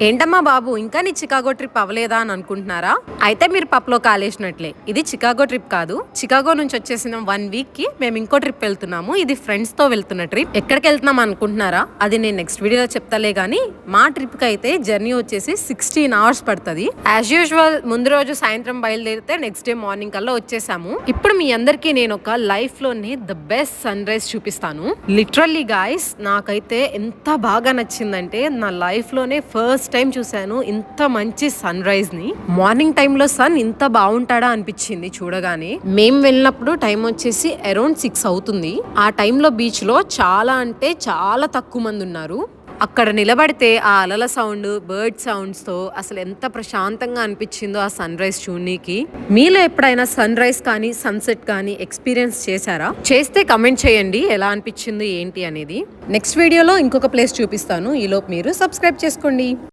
ఏంటమ్మా బాబు ఇంకా నీ చికాగో ట్రిప్ అవ్వలేదా అని అనుకుంటున్నారా? అయితే మీరు పప్పులో కాలేసినట్లే. ఇది చికాగో ట్రిప్ కాదు. చికాగో నుంచి వచ్చేసిన 1 వీక్ కి మేము ఇంకో ట్రిప్ వెళ్తున్నాము. ఇది ఫ్రెండ్స్ తో వెళ్తున్న ట్రిప్. ఎక్కడికి వెళ్తున్నాం అనుకుంటున్నారా? అది నేను నెక్స్ట్ వీడియోలో చెప్తాలే గానీ మా ట్రిప్ కి అయితే జర్నీ వచ్చేసి 16 అవర్స్ పడుతుంది. యాజ్ యూజువల్ ముందు రోజు సాయంత్రం బయలుదేరితే నెక్స్ట్ డే మార్నింగ్ కల్లా వచ్చేసాము. ఇప్పుడు మీ అందరికీ నేను ఒక లైఫ్ లోనే ద బెస్ట్ సన్ రైజ్ చూపిస్తాను. లిటరల్లీ గాయ్స్ నాకైతే ఎంత బాగా నచ్చిందంటే నా లైఫ్ లోనే ఫస్ట్ టైం చూసాను ఇంత మంచి సన్ రైజ్ ని. మార్నింగ్ టైంలో సన్ ఇంత బాగుంటాడా అనిపించింది చూడగానే. మేము వెళ్ళినప్పుడు టైం వచ్చేసి అరౌండ్ 6 అవుతుంది. ఆ టైంలో బీచ్ లో చాలా అంటే చాలా తక్కువ మంది ఉన్నారు. అక్కడ నిలబడితే ఆ అలల సౌండ్, బర్డ్ సౌండ్స్ తో అసలు ఎంత ప్రశాంతంగా అనిపించిందో ఆ సన్ రైజ్ చూడనీకి. మీలో ఎప్పుడైనా సన్ రైజ్ కానీ సన్సెట్ కానీ ఎక్స్పీరియన్స్ చేశారా? చేస్తే కమెంట్ చేయండి ఎలా అనిపించింది ఏంటి అనేది. నెక్స్ట్ వీడియోలో ఇంకొక ప్లేస్ చూపిస్తాను. ఈలోపు మీరు సబ్స్క్రైబ్ చేసుకోండి.